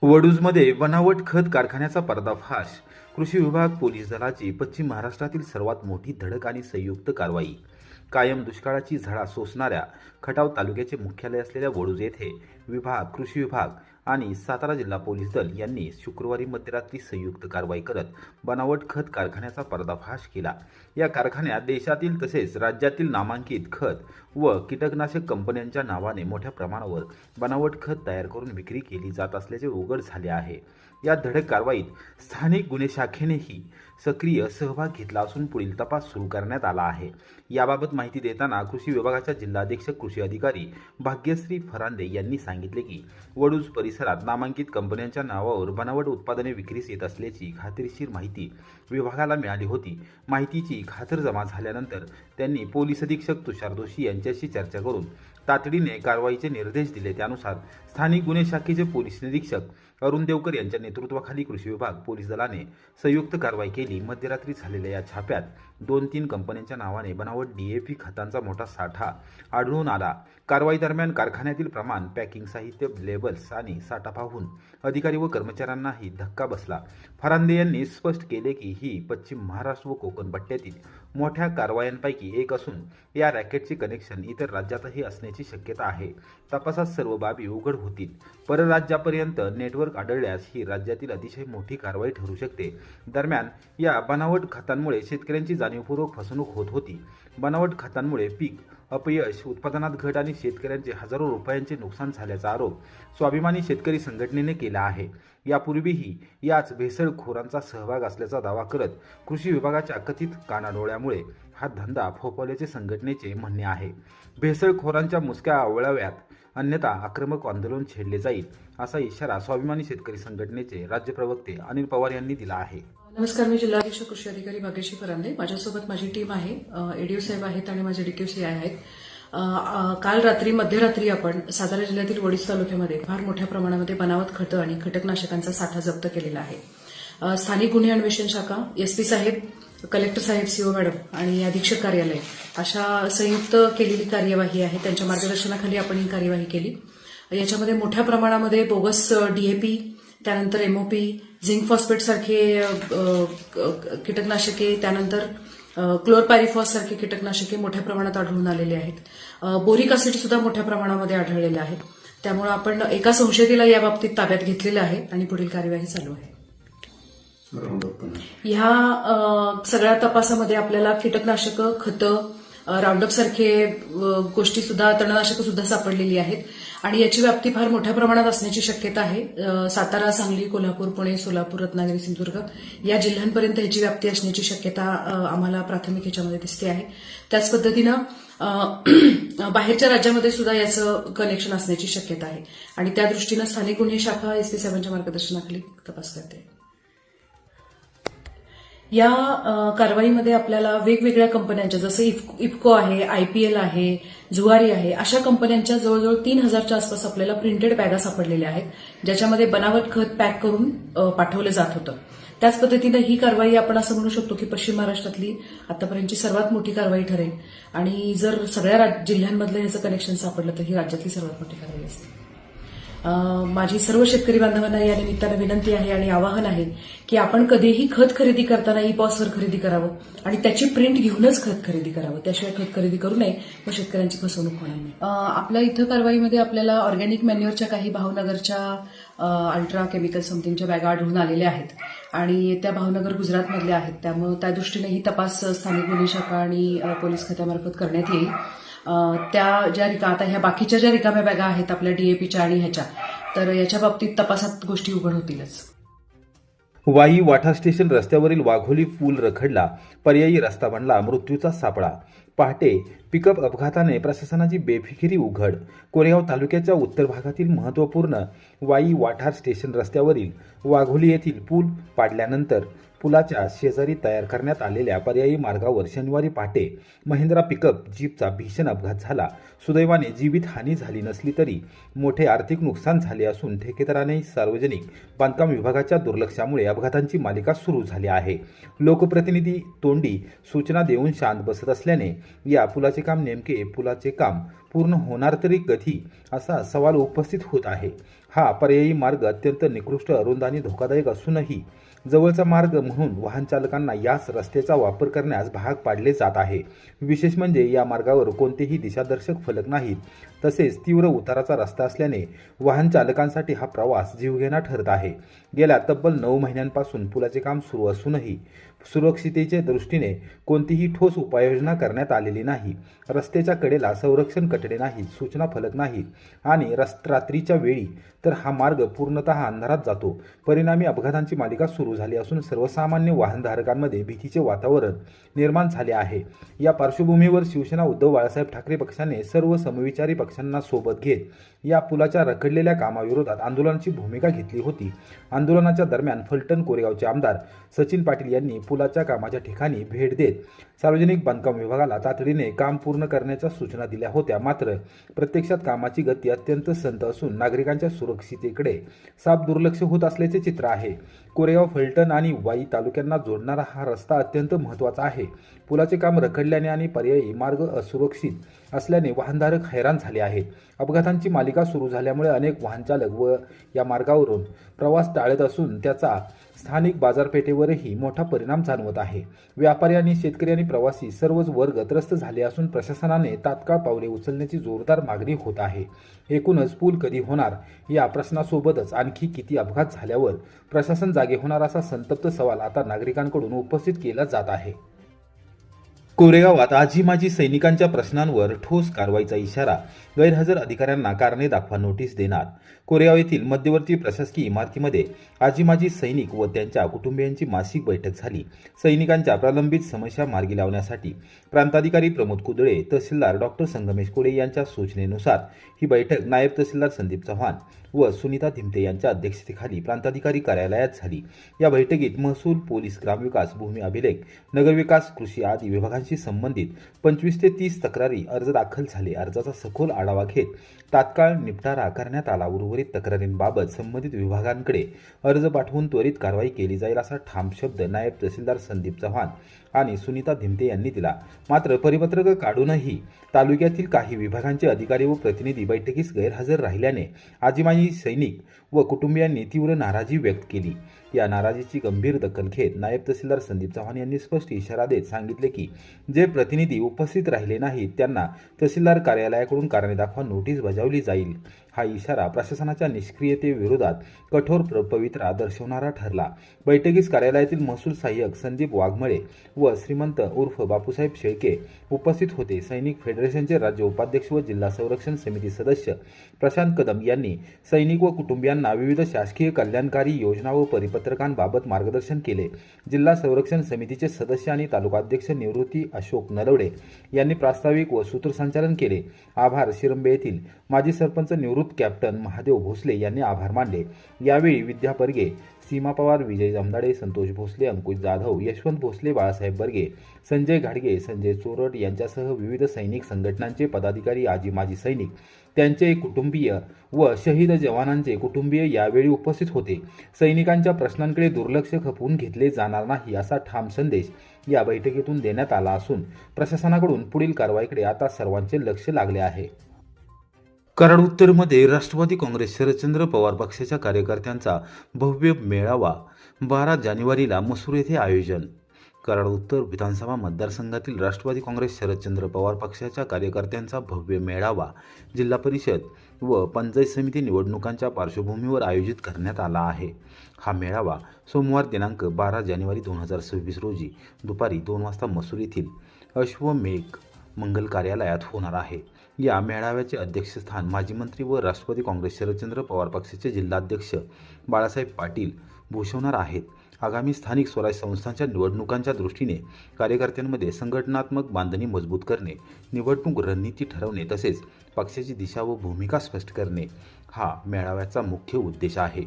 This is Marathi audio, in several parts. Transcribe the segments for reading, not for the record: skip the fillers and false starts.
वडूजमध्ये बनावट खत कारखान्याचा पर्दाफाश. कृषी विभाग पोलीस दलाची पश्चिम महाराष्ट्रातील सर्वात मोठी धडक आणि संयुक्त कारवाई. कायम दुष्काळाची झळा सोसणाऱ्या खटाव तालुक्याचे मुख्यालय असलेल्या वडूज येथे विभाग, कृषी विभाग आणि सातारा जिल्हा पोलीस दल यांनी शुक्रवारी मध्यरात्री संयुक्त कारवाई करत बनावट खत कारखान्याचा पर्दाफाश केला. या कारखान्यात देशातील तसेच राज्यातील नामांकित खत व कीटकनाशक कंपन्यांच्या नावाने मोठ्या प्रमाणावर बनावट खत तयार करून विक्री केली जात असल्याचे उघड झाले आहे. या धडक कारवाईत स्थानिक गुन्हे शाखेनेही सक्रिय सहभाग घेतला असून पुढील तपास सुरू करण्यात आला आहे. याबाबत माहिती देताना कृषी विभागाच्या जिल्हा अधीक्षक कृषी अधिकारी भाग्यश्री फरांदे यांनी सांगितले की वडूज परिसरात नामांकित कंपन्यांच्या नावावर बनावट उत्पादने विक्रीस येत असल्याची खात्रीशीर माहिती विभागाला मिळाली होती. माहितीची खातरजमा झाल्यानंतर त्यांनी पोलीस अधीक्षक तुषार दोशी यांच्याशी चर्चा करून तातडीने कारवाईचे निर्देश दिले. त्यानुसार स्थानिक गुन्हे शाखेचे पोलीस निरीक्षक अरुण देवकर यांच्या नेतृत्वाखाली कृषी विभाग पोलीस दलाने संयुक्त कारवाई केली. मध्यरात्री झालेल्या या छाप्यात 2-3 कंपन्यांच्या नावाने बनावट DAP खतांचा मोठा साठा आढळून आला. कारवाई दरम्यान कारखान्यातील प्रमाण, पॅकिंग साहित्य, लेबल्स आणि साठा पाहून अधिकारी व कर्मचाऱ्यांनाही धक्का बसला. फरांदे यांनी स्पष्ट केले की ही पश्चिम महाराष्ट्र व कोकण पट्ट्यातील मोठ्या कारवायांपैकी एक असून या रॅकेटचे कनेक्शन इतर राज्यातही असण्याची शक्यता आहे. तपासात सर्व बाबी उघड होतील. परराज्यापर्यंत नेटवर्क आढळल्यास ही राज्यातील अतिशय मोठी कारवाई ठरू शकते. दरम्यान या बनावट खतांमुळे शेतकऱ्यांची जाणीवपूर्वक फसवणूक होत होती. बनावट खतांमुळे पीक अपयश, उत्पादनात घट आणि शेतकऱ्यांचे हजारो रुपयांचे नुकसान झाल्याचा आरोप स्वाभिमानी शेतकरी संघटनेने केला आहे. यापूर्वीही याच भेसळखोरांचा सहभाग असल्याचा दावा करत कृषी विभागाच्या कथित कानाडोळ्यामुळे हा धंदा फोफवल्याचे संघटनेचे म्हणणे आहे. भेसळखोरांच्या मुसक्या आवळाव्यात, अन्यथा आक्रमक आंदोलन छेडले जाईल, असा इशारा स्वाभिमानी शेतकरी संघटनेचे राज्य प्रवक्ते अनिल पवार यांनी दिला आहे. नमस्कार, मी जिल्हाधीश कृषी अधिकारी भाग्यश्री फरांदे. माझ्यासोबत माझी टीम आहे. एडीओ साहेब आहेत आणि माझे DQC आहेत. काल रात्री मध्यरात्री आपण सातारा जिल्ह्यातील वडूज तालुक्यामध्ये फार मोठ्या प्रमाणामध्ये बनावट खतं आणि कीटकनाशकांचा साठा जप्त केलेला आहे. स्थानिक गुन्हे अन्वेषण शाखा, SP साहेब, कलेक्टर साहेब, CO मॅडम आणि अधीक्षक कार्यालय अशा संयुक्त केलेली कार्यवाही आहे. त्यांच्या मार्गदर्शनाखाली आपण ही कार्यवाही केली. याच्यामध्ये मोठ्या प्रमाणामध्ये बोगस DAP, त्यानंतर MOP, झिंक फॉस्फेट सारखे कीटकनाशके, त्यानंतर क्लोरपायरिफॉस सारखे कीटकनाशके मोठ्या प्रमाणात आढळून आलेले आहेत. बोरिक ऍसिड सुद्धा मोठ्या प्रमाणामध्ये आढळलेले आहेत. त्यामुळे आपण एका संशयिताला याबाबतीत ताब्यात घेतलेलं आहे आणि पुढील कार्यवाही चालू आहे. ह्या सगळ्या तपासामध्ये आपल्याला कीटकनाशकं, खतं, राऊंडअप सारखे गोष्टी सुद्धा, तणनाशकं सुद्धा सापडलेली आहेत आणि याची व्याप्ती फार मोठ्या प्रमाणात असण्याची शक्यता आहे. सातारा, सांगली, कोल्हापूर, पुणे, सोलापूर, रत्नागिरी, सिंधुदुर्ग या जिल्ह्यांपर्यंत ह्याची व्याप्ती असण्याची शक्यता आम्हाला प्राथमिक ह्याच्यामध्ये दिसते आहे. त्याच पद्धतीनं बाहेरच्या राज्यामध्ये सुद्धा याचं कनेक्शन असण्याची शक्यता आहे आणि त्या दृष्टीनं स्थानिक गुन्हे शाखा SP साहेबांच्या मार्गदर्शनाखाली तपास करते. या कारवाईमध्ये आपल्याला वेगवेगळ्या कंपन्यांच्या, जसं इफको आहे, IPL आहे, जुवारी आहे, अशा कंपन्यांच्या जवळजवळ 3000च्या आसपास आपल्याला प्रिंटेड बॅगा सापडलेल्या आहेत, ज्याच्यामध्ये बनावट खत पॅक करून पाठवलं जात होतं. त्याच पद्धतीनं ही कारवाई आपण असं म्हणू शकतो की पश्चिम महाराष्ट्रातली आतापर्यंतची सर्वात मोठी कारवाई ठरेल आणि जर सगळ्या जिल्ह्यांमधलं ह्याचं कनेक्शन सापडलं तर ही राज्यातली सर्वात मोठी कारवाई असते. माझी सर्व शेतकरी बांधवांना या निमित्तानं विनंती आहे आणि आवाहन आहे की आपण कधीही खत खरेदी करताना EPOS वर खरेदी करावं आणि त्याची प्रिंट घेऊनच खत खरेदी करावं. त्याशिवाय खत खरेदी करू नये, मग शेतकऱ्यांची फसवणूक होणार नाही. आपल्या इथं कारवाईमध्ये आपल्याला ऑर्गॅनिक मॅन्युअरच्या काही भावनगरच्या अल्ट्रा केमिकल समथिंगच्या बॅगा आढळून आलेल्या आहेत आणि त्या भावनगर गुजरातमधल्या आहेत. त्यामुळे त्या दृष्टीने ही तपास स्थानिक गुन्हे शाखा आणि पोलीस खात्यामार्फत करण्यात येईल. त्या आता ह्या बाकीच्या ज्या रिकाम्या बॅगा आहेत आपल्या DAPच्या आणि ह्याच्या, तर याच्या बाबतीत तपासात गोष्टी उघड होतीलच. वाई वाठा स्टेशन रस्त्यावरील वाघोली पूल रखडला, पर्यायी रस्ता बनला, मृत्यूचा सापळा. पहाटे पिकअप अपघाताने प्रशासनाची बेफिकिरी उघड. कोरेगाव तालुक्याच्या उत्तर भागातील महत्त्वपूर्ण वाई वाठार स्टेशन रस्त्यावरील वाघोली येथील पूल पाडल्यानंतर पुलाच्या शेजारी तयार करण्यात आलेल्या पर्यायी मार्गावर शनिवारी पहाटे महिंद्रा पिकअप जीपचा भीषण अपघात झाला. सुदैवाने जीवितहानी झाली नसली तरी मोठे आर्थिक नुकसान झाले असून ठेकेदाराने सार्वजनिक बांधकाम विभागाच्या दुर्लक्षामुळे अपघातांची मालिका सुरू झाली आहे. लोकप्रतिनिधी तोंडी सूचना देऊन शांत बसत असल्याने या पुलाचे काम पूर्ण होणार तरी कधी असा सवाल उपस्थित होत आहे. हा पर्यायी मार्ग अत्यंत निकृष्ट, अरुंद आणि धोकादायक असूनही जवळचा मार्ग म्हणून वाहन चालकांना याच रस्त्याचा वापर करण्यास भाग पाडले जात आहे. विशेष म्हणजे या मार्गावर कोणतेही दिशादर्शक फलक नाहीत. तसेच तीव्र उताराचा रस्ता असल्याने वाहन चालकांसाठी हा प्रवास जीवघेणा ठरत आहे. गेल्या तब्बल 9 महिन्यांपासून पुलाचे काम सुरू असूनही सुरक्षितेच्या दृष्टीने कोणतीही ठोस उपाययोजना करण्यात आलेली नाही. रस्त्याच्या कडेला संरक्षण कठडे नाहीत, सूचना फलक नाहीत आणि रात्रीच्या वेळी तर हा मार्ग पूर्णतः अंधारात जातो. परिणामी अपघातांची मालिका सुरू झाली असून सर्वसामान्य वाहनधारकांमध्ये भीतीचे वातावरण निर्माण झाले आहे. या पार्श्वभूमीवर शिवसेना उद्धव बाळासाहेब ठाकरे पक्षाने सर्व समविचारी पक्षांना सोबत घेत या पुलाच्या रखडलेल्या कामाविरोधात आंदोलनाची भूमिका घेतली होती. आंदोलनाच्या दरम्यान फलटण कोरेगावचे आमदार सचिन पाटील यांनी पुलाच्या कामाच्या ठिकाणी भेट देत सार्वजनिक बांधकाम विभागाला तातडीने काम पूर्ण करण्याच्या सूचना दिल्या होत्या. मात्र प्रत्यक्षात कामाची गती अत्यंत संथ असून नागरिकांच्या सुरक्षितेकडे साफ दुर्लक्ष होत असल्याचे चित्र आहे. कोरेगाव, फलटण आणि वाई तालुक्यांना जोडणारा हा रस्ता अत्यंत महत्त्वाचा आहे. पुलाचे काम रखडल्याने आणि पर्यायी मार्ग असुरक्षित असल्याने वाहनधारक हैराण झाले आहेत. अपघातांची मालिका सुरू झाल्यामुळे अनेक वाहनचालक व या मार्गावरून प्रवास टाळत असून त्याचा स्थानिक बाजारपेठेवरही मोठा परिणाम जाणवत आहे. व्यापारी आणि शेतकरी आणि प्रवासी सर्वच वर्ग त्रस्त झाले असून प्रशासनाने तात्काळ पावले उचलण्याची जोरदार मागणी होत आहे. एकूणच पूल कधी होणार या प्रश्नासोबतच आणखी किती अपघात झाल्यावर प्रशासन जागे होणार असा संतप्त सवाल आता नागरिकांकडून उपस्थित केला जात आहे. कोरेगावात आजी माजी सैनिकांच्या प्रश्नांवर ठोस कारवाईचा इशारा, गैरहजर अधिकाऱ्यांना कारणे दाखवा नोटीस देणार. कोरेगाव येथील मध्यवर्ती प्रशासकीय इमारतीमध्ये आजी माजी सैनिक व त्यांच्या कुटुंबियांची मासिक बैठक झाली. सैनिकांच्या प्रलंबित समस्या मार्गी लावण्यासाठी प्रांताधिकारी प्रमोद कुदळे, तहसीलदार डॉक्टर संगमेश कोडे यांच्या सूचनेनुसार ही बैठक नायब तहसीलदार संदीप चव्हाण व सुनीता धिमते यांच्या अध्यक्षतेखाली प्रांताधिकारी कार्यालयात झाली. या बैठकीत महसूल, पोलीस, ग्रामविकास, भूमी अभिलेख, नगरविकास, कृषी आदी विभागांशी संबंधित 25 ते 30 तक्रारी अर्ज दाखल झाले. अर्जाचा सखोल आढावा घेत तात्काळ निपटारा करण्यात आला. उर्वरित तक्रारींबाबत संबंधित विभागांकडे अर्ज पाठवून त्वरित कारवाई केली जाईल असा ठाम शब्द नायब तहसीलदार संदीप चव्हाण आणि सुनीता धिमते यांनी दिला. मात्र परिपत्रक काढूनही तालुक्यातील काही विभागांचे अधिकारी व प्रतिनिधी बैठकीस गैरहजर राहिल्याने आजीमाजी सैनिक व कुटुंबियांनी तीव्र नाराजी व्यक्त केली. या नाराजीची गंभीर दखल घेत नायब तहसीलदार संदीप चव्हाण यांनी स्पष्ट इशारा देत सांगितले की जे प्रतिनिधी उपस्थित राहिले नाहीत त्यांना तहसीलदार कार्यालयाकडून कारणे दाखवा नोटीस बजावली जाईल. हा इशारा प्रशासनाच्या निष्क्रियतेविरोधात कठोर पवित्रा दर्शवणारा ठरला. बैठकीस कार्यालयातील महसूल सहाय्यक संदीप वाघमळे व श्रीमंत उर्फ बापूसाहेब शेळके उपस्थित होते. सैनिक फेडरेशनचे राज्य उपाध्यक्ष व जिल्हा संरक्षण समिती सदस्य प्रशांत कदम यांनी सैनिक व कुटुंबियांना विविध शासकीय कल्याणकारी योजना व परिपत्रकांबाबत मार्गदर्शन केले. जिल्हा संरक्षण समितीचे सदस्य आणि तालुकाध्यक्ष निवृत्ती अशोक नरवडे यांनी प्रास्ताविक व सूत्रसंचालन केले. आभार शिरंबे येथील माजी सरपंच निवृत्त कॅप्टन महादेव भोसले यांनी आभार मानले. यावेळी विद्या परगे, सीमा पवार, विजय जमदाडे, संतोष भोसले, अंकुश जाधव, यशवंत भोसले, बाळासाहेब बर्गे, संजय घाडगे, संजय चोरट यांच्यासह विविध सैनिक संघटनांचे पदाधिकारी, आजी माजी सैनिक, त्यांचे कुटुंबीय व शहीद जवानांचे कुटुंबीय यावेळी उपस्थित होते. सैनिकांच्या प्रश्नांकडे दुर्लक्ष खपवून घेतले जाणार नाही असा ठाम संदेश या बैठकीतून देण्यात आला असून प्रशासनाकडून पुढील कारवाईकडे आता सर्वांचे लक्ष लागले आहे. कराड उत्तरमध्ये राष्ट्रवादी काँग्रेस शरदचंद्र पवार पक्षाच्या कार्यकर्त्यांचा भव्य मेळावा 12 जानेवारीला मसूर येथे आयोजन. कराड उत्तर विधानसभा मतदारसंघातील राष्ट्रवादी काँग्रेस शरदचंद्र पवार पक्षाच्या कार्यकर्त्यांचा भव्य मेळावा जिल्हा परिषद व पंचायत समिती निवडणुकांच्या पार्श्वभूमीवर आयोजित करण्यात आला आहे. हा मेळावा सोमवार दिनांक 12 जानेवारी 2026 रोजी दुपारी 2 वाजता मसूर येथील अश्वमेघ मंगल कार्यालयात होणार आहे. या मेळाव्याचे अध्यक्षस्थान माजी मंत्री व राष्ट्रवादी काँग्रेस शरदचंद्र पवार पक्षाचे जिल्हाध्यक्ष बाळासाहेब पाटील भूषवणार आहेत. आगामी स्थानिक स्वराज्य संस्थांच्या निवडणुकांच्या दृष्टीने कार्यकर्त्यांमध्ये संघटनात्मक बांधणी मजबूत करणे, निवडणूक रणनीती ठरवणे तसेच पक्षाची दिशा व भूमिका स्पष्ट करणे हा मेळाव्याचा मुख्य उद्देश आहे.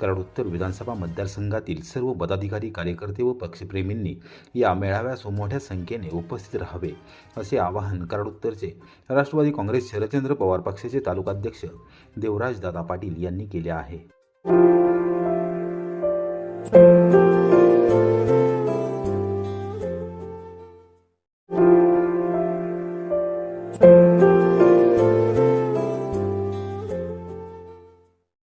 कराड उत्तर विधानसभा मतदारसंघातील सर्व पदाधिकारी, कार्यकर्ते व पक्षप्रेमींनी या मेळाव्यास मोठ्या संख्येने उपस्थित राहावे असे आवाहन कराड उत्तरचे राष्ट्रवादी काँग्रेस शरदचंद्र पवार पक्षाचे तालुकाध्यक्ष देवराजदादा पाटील यांनी केले आहे.